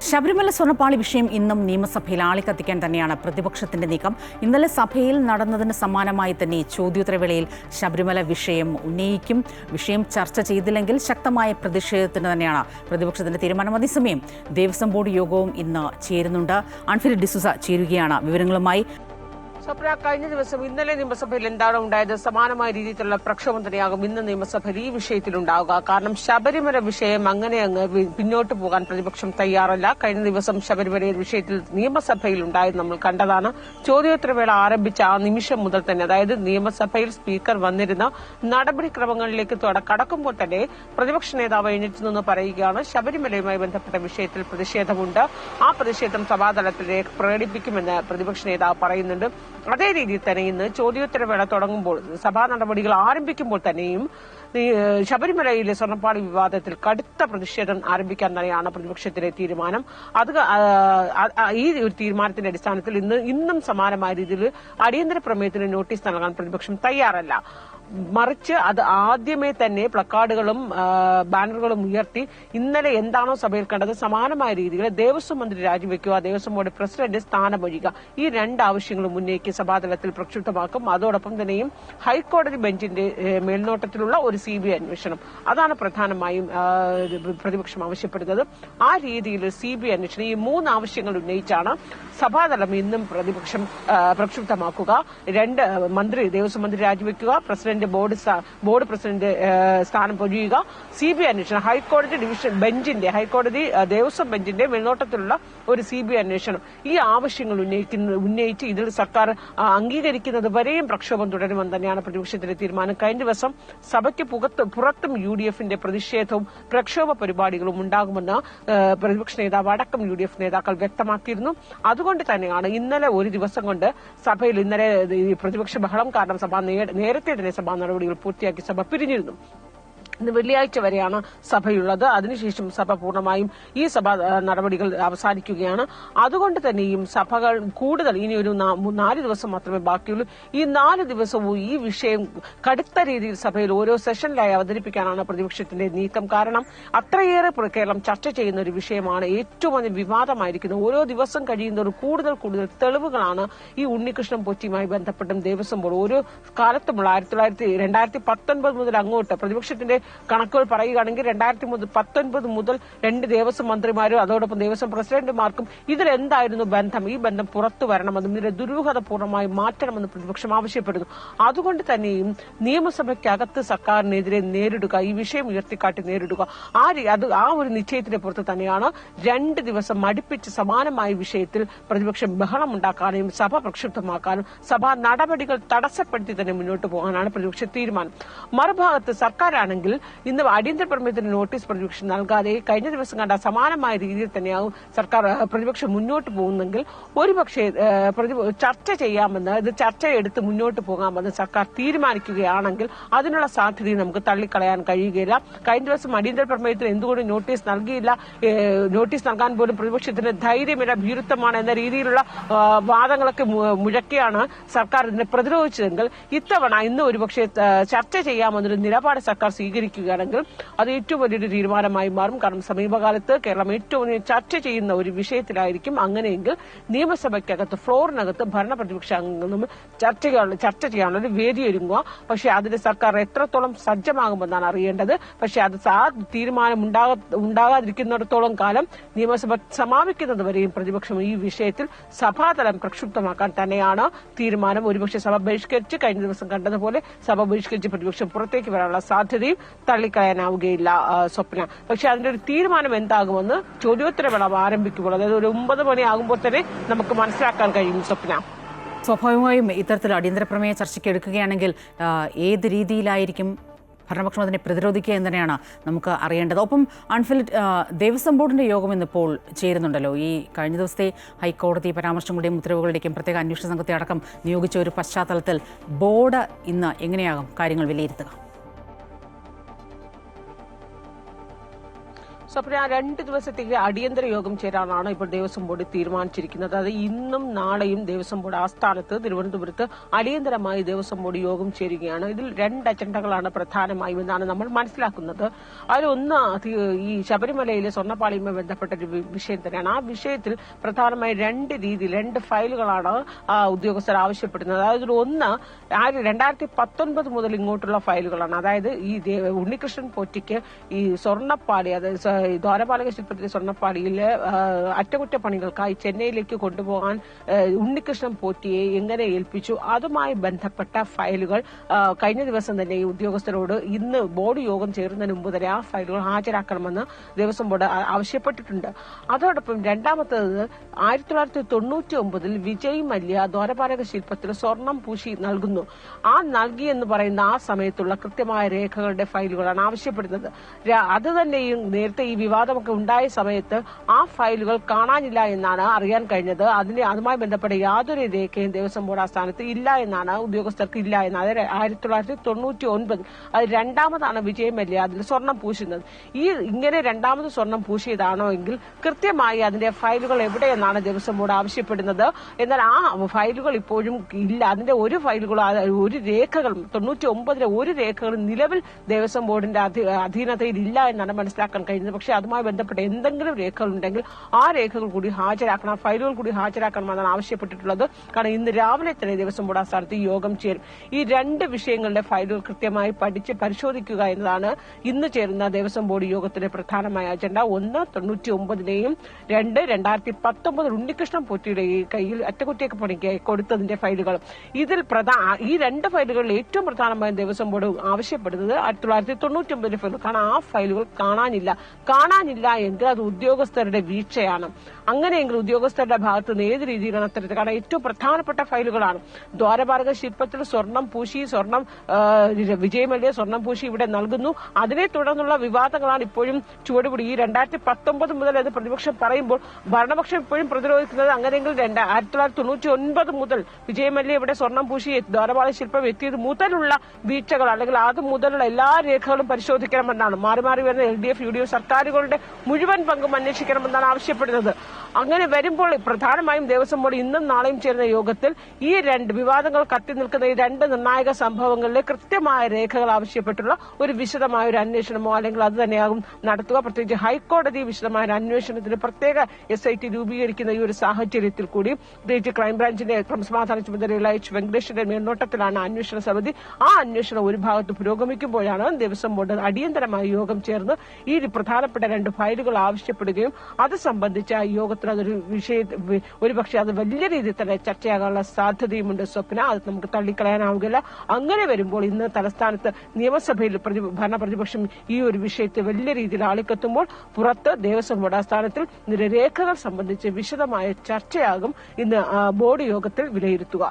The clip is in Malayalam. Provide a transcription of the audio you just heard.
ശബരിമല സ്വർണ്ണപ്പാളി വിഷയം ഇന്നും നിയമസഭയിൽ ആളിക്കത്തിക്കാൻ തന്നെയാണ് പ്രതിപക്ഷത്തിന്റെ നീക്കം. ഇന്നലെ സഭയിൽ നടന്നതിന് സമാനമായി തന്നെ ചോദ്യോത്തരവേളയിൽ ശബരിമല വിഷയം ഉന്നയിക്കും. വിഷയം ചർച്ച ചെയ്തില്ലെങ്കിൽ ശക്തമായ പ്രതിഷേധത്തിന് തന്നെയാണ് പ്രതിപക്ഷത്തിന്റെ തീരുമാനം. അതേസമയം ദേവസ്വം ബോർഡ് യോഗവും ഇന്ന് ചേരുന്നുണ്ട്. ആൻഫിലിഡ് ഡിസൂസ ചേരുകയാണ് വിവരങ്ങളുമായി. സ്വപ്ന, കഴിഞ്ഞ ദിവസം ഇന്നലെ നിയമസഭയിൽ എന്താണ് ഉണ്ടായത്? സമാനമായ രീതിയിലുള്ള പ്രക്ഷോഭം തന്നെയാകും ഇന്ന് നിയമസഭയിൽ ഈ വിഷയത്തിലുണ്ടാവുക. കാരണം ശബരിമല വിഷയം അങ്ങനെ അങ്ങ് പിന്നോട്ട് പോകാൻ പ്രതിപക്ഷം തയ്യാറല്ല. കഴിഞ്ഞ ദിവസം ശബരിമല വിഷയത്തിൽ നിയമസഭയിൽ ഉണ്ടായത് നമ്മൾ കണ്ടതാണ്. ചോദ്യോത്തരവേള ആരംഭിച്ച ആ നിമിഷം മുതൽ തന്നെ, അതായത് നിയമസഭയിൽ സ്പീക്കർ വന്നിരുന്ന നടപടിക്രമങ്ങളിലേക്ക് കടക്കുമ്പോൾ തന്നെ പ്രതിപക്ഷ നേതാവ് എഴുന്നേറ്റ് നിന്ന് പറയുകയാണ്, ശബരിമലയുമായി ബന്ധപ്പെട്ട വിഷയത്തിൽ പ്രതിഷേധമുണ്ട്, ആ പ്രതിഷേധം സഭാതലത്തിൽ പ്രകടിപ്പിക്കുമെന്ന് പ്രതിപക്ഷ നേതാവ് പറയുന്നുണ്ട്. അതേ രീതിയിൽ തന്നെ ഇന്ന് ചോദ്യോത്തരവേള തുടങ്ങുമ്പോൾ, സഭാ നടപടികൾ ആരംഭിക്കുമ്പോൾ തന്നെയും ശബരിമലയിലെ സ്വർണ്ണപ്പാളി വിവാദത്തിൽ കടുത്ത പ്രതിഷേധം ആരംഭിക്കാൻ തന്നെയാണ് പ്രതിപക്ഷത്തിന്റെ തീരുമാനം. ഈ ഒരു തീരുമാനത്തിന്റെ അടിസ്ഥാനത്തിൽ ഇന്നും സമാനമായ രീതിയിൽ അടിയന്തര പ്രമേയത്തിന് നോട്ടീസ് നൽകാൻ പ്രതിപക്ഷം തയ്യാറല്ല. മറിച്ച് അത് ആദ്യമേ തന്നെ പ്ലക്കാർഡുകളും ബാനറുകളും ഉയർത്തി ഇന്നലെ എന്താണോ സഭയിൽ കണ്ടത് സമാനമായ രീതിയിൽ ദേവസ്വം മന്ത്രി രാജിവെക്കുക, ദേവസ്വം ബോർഡ് പ്രസിഡന്റ് സ്ഥാനമൊഴിയുക, ഈ രണ്ട് ആവശ്യങ്ങളും ഉന്നയിക്കി സഭാതലത്തിൽ പ്രക്ഷുബ്ധമാക്കും. അതോടൊപ്പം തന്നെയും ഹൈക്കോടതി ബെഞ്ചിന്റെ മേൽനോട്ടത്തിലുള്ള ഒരു CBI അന്വേഷണം, അതാണ് പ്രധാനമായും പ്രതിപക്ഷം ആവശ്യപ്പെടുന്നത്. ആ രീതിയിൽ CBI അന്വേഷണം, ഈ മൂന്ന് ആവശ്യങ്ങൾ ഉന്നയിച്ചാണ് സഭാതലം ഇന്നും പ്രതിപക്ഷം പ്രക്ഷുബ്ധമാക്കുക. ദേവസ്വം മന്ത്രി രാജിവെക്കുക, പ്രസിഡന്റ് ബോർഡ് പ്രസിഡന്റ് സ്ഥാനം ഒഴിയുക, CBI അന്വേഷണം, ഹൈക്കോടതി ദേവസ്വം ബെഞ്ചിന്റെ മേൽനോട്ടത്തിലുള്ള ഒരു CBI അന്വേഷണം, ഈ ആവശ്യങ്ങൾ ഉന്നയിച്ച് ഇതിൽ സർക്കാർ അംഗീകരിക്കുന്നത് വരെയും പ്രക്ഷോഭം തുടരുമെന്ന് തന്നെയാണ് പ്രതിപക്ഷത്തിന്റെ തീരുമാനം. കഴിഞ്ഞ ദിവസം സഭയ്ക്ക് പുറത്തും UDFന്റെ പ്രതിഷേധവും പ്രക്ഷോഭ പരിപാടികളും ഉണ്ടാകുമെന്ന് പ്രതിപക്ഷ നേതാവ് അടക്കം UDF നേതാക്കൾ വ്യക്തമാക്കിയിരുന്നു. അതുകൊണ്ട് തന്നെയാണ് ഇന്നലെ ഒരു ദിവസം കൊണ്ട് സഭയിൽ പ്രതിപക്ഷ ബഹളം കാരണം സഭ നേരത്തെ തന്നെ സഭാ നടപടികൾ പൂർത്തിയാക്കി സഭ പിരിഞ്ഞിരുന്നു. ഇന്ന് വെള്ളിയാഴ്ച വരെയാണ് സഭയുള്ളത്. അതിനുശേഷം സഭ പൂർണ്ണമായും ഈ സഭാ നടപടികൾ അവസാനിക്കുകയാണ്. അതുകൊണ്ട് തന്നെയും സഭകൾ കൂടുതൽ ഇനി ഒരു 4 ദിവസം മാത്രമേ ബാക്കിയുള്ളൂ. ഈ 4 ദിവസവും ഈ വിഷയം കടുത്ത രീതിയിൽ സഭയിൽ ഓരോ സെഷനിലായി അവതരിപ്പിക്കാനാണ് പ്രതിപക്ഷത്തിന്റെ നീക്കം. കാരണം അത്രയേറെ കേരളം ചർച്ച ചെയ്യുന്ന ഒരു വിഷയമാണ്, ഏറ്റവും വലിയ വിവാദമായിരിക്കുന്നത്. ഓരോ ദിവസം കഴിയുന്നവരും കൂടുതൽ തെളിവുകളാണ് ഈ ഉണ്ണികൃഷ്ണൻ പോറ്റിയുമായി ബന്ധപ്പെട്ടും ദേവസ്വം ബോർഡ് ഓരോ കാലത്തുമുള്ള 2019 മുതൽ അങ്ങോട്ട് പ്രതിപക്ഷത്തിന്റെ കണക്കുകൾ പറയുകയാണെങ്കിൽ 2019 മുതൽ 2 ദേവസ്വം മന്ത്രിമാരും അതോടൊപ്പം ദേവസ്വം പ്രസിഡന്റുമാർക്കും ഇതിലെന്തായിരുന്നു ബന്ധം, ഈ ബന്ധം പുറത്തു വരണമെന്നും ഇതിന്റെ ദുരൂഹത പൂർണ്ണമായി മാറ്റണമെന്ന് പ്രതിപക്ഷം ആവശ്യപ്പെടുന്നു. അതുകൊണ്ട് തന്നെയും നിയമസഭയ്ക്കകത്ത് സർക്കാരിനെതിരെ നേരിടുക, ഈ വിഷയം ഉയർത്തിക്കാട്ടി നേരിടുക, ആ ഒരു നിശ്ചയത്തിന്റെ പുറത്ത് തന്നെയാണ് 2 ദിവസം അടുപ്പിച്ച് സമാനമായ വിഷയത്തിൽ പ്രതിപക്ഷം ബഹളമുണ്ടാക്കാനും സഭ പ്രക്ഷുബ്ധമാക്കാനും സഭാ നടപടികൾ തടസ്സപ്പെടുത്തി തന്നെ മുന്നോട്ട് പോകാനാണ് പ്രതിപക്ഷ തീരുമാനം. മറുഭാഗത്ത് സർക്കാരാണെങ്കിൽ ഇന്ന് അടിയന്തര പ്രമേയത്തിന് നോട്ടീസ് പ്രതിപക്ഷം നൽകാതെ കഴിഞ്ഞ ദിവസം കണ്ട സമാനമായ രീതിയിൽ തന്നെയാവും പ്രതിപക്ഷം മുന്നോട്ട് പോകുന്നെങ്കിൽ ഒരുപക്ഷെ ചർച്ച ചെയ്യാമെന്ന്, ഇത് ചർച്ചയെടുത്ത് മുന്നോട്ട് പോകാമെന്ന് സർക്കാർ തീരുമാനിക്കുകയാണെങ്കിൽ അതിനുള്ള സാധ്യതയും നമുക്ക് തള്ളിക്കളയാൻ കഴിയുകയില്ല. കഴിഞ്ഞ ദിവസം അടിയന്തര പ്രമേയത്തിന് എന്തുകൊണ്ട് നോട്ടീസ് നൽകിയില്ല, നോട്ടീസ് നൽകാൻ പോലും പ്രതിപക്ഷത്തിന് ധൈര്യമില്ല, ഭീരുത്വമാണ് എന്ന രീതിയിലുള്ള വാദങ്ങളൊക്കെ മുഴക്കിയാണ് സർക്കാർ ഇതിനെ പ്രതിരോധിച്ചതെങ്കിൽ ഇന്ന് ഒരുപക്ഷെ ചർച്ച ചെയ്യാമെന്നൊരു നിലപാട് സർക്കാർ സ്വീകരിക്കുകയാണെങ്കിൽ അത് ഏറ്റവും വലിയൊരു തീരുമാനമായി മാറും. കാരണം സമീപകാലത്ത് കേരളം ഏറ്റവും വലിയ ചർച്ച ചെയ്യുന്ന ഒരു വിഷയത്തിലായിരിക്കും. അങ്ങനെയെങ്കിൽ നിയമസഭയ്ക്കകത്ത് ഫ്ലോറിനകത്ത് ഭരണപ്രതിപക്ഷ അംഗങ്ങൾ തമ്മിൽ ചർച്ച ചെയ്യാനുള്ള ഒരു വേദി ഒരുങ്ങുക. പക്ഷേ അതിന് സർക്കാർ എത്രത്തോളം സജ്ജമാകുമെന്നാണ് അറിയേണ്ടത്. പക്ഷേ ആ തീരുമാനം ഉണ്ടാകാതിരിക്കുന്നിടത്തോളം കാലം നിയമസഭ സമാപിക്കുന്നത് വരെയും പ്രതിപക്ഷം ഈ വിഷയത്തിൽ സഭാതലം പ്രക്ഷുബ്ധമാക്കാൻ തന്നെയാണ് തീരുമാനം. ഒരുപക്ഷെ സഭ ബഹിഷ്കരിച്ച് കഴിഞ്ഞ ദിവസം കണ്ടതുപോലെ സഭ ബഹിഷ്കരിച്ച് പ്രതിപക്ഷം പുറത്തേക്ക് വരാനുള്ള സാധ്യതയും തള്ളിക്കളയാനാവുകയില്ല സ്വപ്ന. പക്ഷെ അതിന്റെ ഒരു തീരുമാനം എന്താകുമെന്ന് ചോദ്യോത്തരവേള ആരംഭിക്കുമ്പോൾ, അതായത് ഒരു 9 മണിയാകുമ്പോൾ തന്നെ നമുക്ക് മനസ്സിലാക്കാൻ കഴിയും സ്വപ്ന. സ്വാഭാവികമായും ഇത്തരത്തിൽ അടിയന്തര പ്രമേയ ചർച്ചയ്ക്ക് എടുക്കുകയാണെങ്കിൽ ഏത് രീതിയിലായിരിക്കും ഭരണപക്ഷം അതിനെ പ്രതിരോധിക്കുക എന്ന് തന്നെയാണ് നമുക്ക് അറിയേണ്ടത്. ഒപ്പം അൺഫിലിഡ്, ദേവസ്വം ബോർഡിന്റെ യോഗം ഇന്നിപ്പോൾ ചേരുന്നുണ്ടല്ലോ. ഈ കഴിഞ്ഞ ദിവസത്തെ ഹൈക്കോടതി പരാമർശങ്ങളുടെയും ഉത്തരവുകളുടെയും പ്രത്യേക അന്വേഷണ സംഘത്തെ അടക്കം നിയോഗിച്ച ഒരു പശ്ചാത്തലത്തിൽ ബോർഡ് ഇന്ന് എങ്ങനെയാകും കാര്യങ്ങൾ വിലയിരുത്തുക? സ്വപ്ന 2 ദിവസത്തേക്ക് അടിയന്തര യോഗം ചേരാനാണ് ഇപ്പോൾ ദേവസ്വം ബോർഡ് തീരുമാനിച്ചിരിക്കുന്നത്. അത് ഇന്നും നാളെയും ദേവസ്വം ബോർഡ് ആസ്ഥാനത്ത് തിരുവനന്തപുരത്ത് അടിയന്തരമായി ദേവസ്വം ബോർഡ് യോഗം ചേരുകയാണ്. ഇതിൽ 2 അജണ്ടകളാണ് പ്രധാനമായും എന്നാണ് നമ്മൾ മനസ്സിലാക്കുന്നത്. അതിലൊന്ന് ഈ ശബരിമലയിലെ സ്വർണ്ണപ്പാളിയുമായി ബന്ധപ്പെട്ട ഒരു വിഷയം തന്നെയാണ്. ആ വിഷയത്തിൽ പ്രധാനമായി 2 ഫയലുകളാണ് ഉദ്യോഗസ്ഥർ ആവശ്യപ്പെടുന്നത്. അതായത് ഒന്ന് 2019 മുതൽ ഇങ്ങോട്ടുള്ള ഫയലുകളാണ്. അതായത് ഈ ഉണ്ണികൃഷ്ണൻ പോറ്റിക്ക് ഈ സ്വർണ്ണപ്പാളി, അതായത് ദ്വാരപാലക ശില്പത്തിലെ സ്വർണ്ണപ്പാളിയിലെ അറ്റകുറ്റപ്പണികൾക്കായി ചെന്നൈയിലേക്ക് കൊണ്ടുപോകാൻ ഉണ്ണികൃഷ്ണൻ പോറ്റിയെ എങ്ങനെ ഏൽപ്പിച്ചു, അതുമായി ബന്ധപ്പെട്ട ഫയലുകൾ കഴിഞ്ഞ ദിവസം തന്നെ ഈ ഉദ്യോഗസ്ഥരോട് ഇന്ന് ബോർഡ് യോഗം ചേരുന്നതിന് മുമ്പ് തന്നെ ആ ഫയലുകൾ ഹാജരാക്കണമെന്ന് ദേവസ്വം ബോർഡ് ആവശ്യപ്പെട്ടിട്ടുണ്ട്. അതോടൊപ്പം രണ്ടാമത്തേത് 1999 വിജയ് മല്യ ദ്വാരപാലക ശില്പത്തിൽ സ്വർണം പൂശി നൽകുന്നു. നൽകിയെന്ന് പറയുന്ന ആ സമയത്തുള്ള കൃത്യമായ രേഖകളുടെ ഫയലുകളാണ് ആവശ്യപ്പെടുന്നത്. അത് തന്നെയും നേരത്തെ ഈ വിവാദമൊക്കെ ഉണ്ടായ സമയത്ത് ആ ഫയലുകൾ കാണാനില്ല എന്നാണ് അറിയാൻ കഴിഞ്ഞത്. അതുമായി ബന്ധപ്പെട്ട യാതൊരു രേഖയും ദേവസ്വം ബോർഡ് ആസ്ഥാനത്ത് ഇല്ല എന്നാണ് ഉദ്യോഗസ്ഥർക്ക് ഇല്ല എന്ന്. അത് 1999 അത് രണ്ടാമതാണ് വിജയ് മല്യ അതിൽ സ്വർണം പൂശുന്നത്. ഇങ്ങനെ രണ്ടാമത് സ്വർണം പൂശിയതാണോ എങ്കിൽ കൃത്യമായി അതിന്റെ ഫയലുകൾ എവിടെയെന്നാണ് ദേവസ്വം ബോർഡ് ആവശ്യപ്പെടുന്നത്. എന്നാൽ ആ ഫയലുകൾ ഇപ്പോഴും ഇല്ല. അതിന്റെ ഒരു ഫയലുകളും ഒരു രേഖകളും 99 ഒരു രേഖകളും നിലവിൽ ദേവസ്വം ബോർഡിന്റെ അധീനതയിൽ ഇല്ല എന്നാണ് മനസ്സിലാക്കാൻ കഴിയുന്നത്. പക്ഷേ അതുമായി ബന്ധപ്പെട്ട എന്തെങ്കിലും രേഖകൾ ഉണ്ടെങ്കിൽ ആ രേഖകൾ കൂടി ഹാജരാക്കണം, ആ ഫയലുകൾ കൂടി ഹാജരാക്കണമെന്നാണ് ആവശ്യപ്പെട്ടിട്ടുള്ളത്. കാരണം ഇന്ന് രാവിലെ തന്നെ ദേവസ്വം ബോർഡ് ആസ്ഥാനത്ത് ഈ യോഗം ചേരും. ഈ 2 വിഷയങ്ങളുടെ ഫയലുകൾ കൃത്യമായി പഠിച്ച് പരിശോധിക്കുക എന്നതാണ് ഇന്ന് ചേരുന്ന ദേവസ്വം ബോർഡ് യോഗത്തിന്റെ പ്രധാനമായ അജണ്ട. 1999നെയും 2019 ഉണ്ണികൃഷ്ണൻ പോറ്റിയുടെ കയ്യിൽ അറ്റകുറ്റപ്പണിക്ക് കൊടുത്തതിന്റെ ഫയലുകൾ. ഇതിൽ ഈ 2 ഫയലുകളിൽ ഏറ്റവും പ്രധാനമായും ദേവസ്വം ബോർഡ് ആവശ്യപ്പെടുന്നത് 1999 ഫയൽ. കാരണം ആ ഫയലുകൾ കാണാനില്ല എങ്കിൽ അത് ഉദ്യോഗസ്ഥരുടെ വീഴ്ചയാണ്. അങ്ങനെയെങ്കിൽ ഉദ്യോഗസ്ഥരുടെ ഭാഗത്ത് നിന്ന് ഏത് രീതിയിലാണ് അത്തരത്തിൽ, കാരണം ഏറ്റവും പ്രധാനപ്പെട്ട ഫയലുകളാണ്. ദ്വാരപാലക ശില്പത്തിൽ സ്വർണം പൂശി, വിജയ് മല്യ സ്വർണം പൂശി ഇവിടെ നൽകുന്നു. അതിനെ തുടർന്നുള്ള വിവാദങ്ങളാണ് ഇപ്പോഴും ചുവടുപിടി. ഈ 2019 മുതൽ അത് പ്രതിപക്ഷം പറയുമ്പോൾ ഭരണപക്ഷം ഇപ്പോഴും പ്രതിരോധിക്കുന്നത് അങ്ങനെയെങ്കിൽ 1999 മുതൽ വിജയ് മല്യ ഇവിടെ സ്വർണം പൂശി ദ്വാരപാലക ശില്പം എത്തിയത് മുതലുള്ള വീഴ്ചകൾ അല്ലെങ്കിൽ അത് മുതലുള്ള എല്ലാ രേഖകളും പരിശോധിക്കണമെന്നാണ്. മാറി മാറി വരുന്ന LDF UDF സർക്കാരുകളുടെ മുഴുവൻ പങ്കും അന്വേഷിക്കണമെന്നാണ് ആവശ്യപ്പെടുന്നത്. അങ്ങനെ വരുമ്പോൾ പ്രധാനമായും ദേവസ്വം ബോർഡ് ഇന്നും നാളെയും ചേരുന്ന യോഗത്തിൽ ഈ 2 വിവാദങ്ങൾ കത്തി നിൽക്കുന്ന ഈ 2 നിർണായക സംഭവങ്ങളിലെ കൃത്യമായ രേഖകൾ ആവശ്യപ്പെട്ടുള്ള ഒരു വിശദമായ ഒരു അന്വേഷണമോ അല്ലെങ്കിൽ അത് തന്നെയാകും നടത്തുക. പ്രത്യേകിച്ച് ഹൈക്കോടതി വിശദമായ ഒരു അന്വേഷണത്തിന് പ്രത്യേക SIT രൂപീകരിക്കുന്ന ഈ ഒരു സാഹചര്യത്തിൽ കൂടി പ്രത്യേകിച്ച് ക്രൈംബ്രാഞ്ചിന്റെ ക്രമസമാധാന ചുമതലയുള്ള H വെങ്കടേഷിന്റെ മേൽനോട്ടത്തിലാണ് അന്വേഷണ സമിതി. ആ അന്വേഷണം ഒരു ഭാഗത്ത് പുരോഗമിക്കുമ്പോഴാണ് ദേവസ്വം ബോർഡ് അടിയന്തരമായി യോഗം ചേർന്ന് ഈ പ്രധാനപ്പെട്ട 2 ഫയലുകൾ ആവശ്യപ്പെടുകയും അത് സംബന്ധിച്ച യോഗത്തിൽ അതൊരു ഒരുപക്ഷെ അത് വലിയ രീതിയിൽ തന്നെ ചർച്ചയാകാനുള്ള സാധ്യതയുമുണ്ട്. സ്വപ്ന, അത് നമുക്ക് തള്ളിക്കളയാനാവുകയില്ല. അങ്ങനെ വരുമ്പോൾ ഇന്ന് തലസ്ഥാനത്ത് നിയമസഭയിൽ ഭരണപ്രതിപക്ഷം ഈ ഒരു വിഷയത്തെ വലിയ രീതിയിൽ ആളിക്കത്തുമ്പോൾ പുറത്ത് ദേവസ്വം ബോർഡ് ആസ്ഥാനത്തിൽ രേഖകൾ സംബന്ധിച്ച് വിശദമായ ചർച്ചയാകും ഇന്ന് ബോർഡ് യോഗത്തിൽ വിലയിരുത്തുക.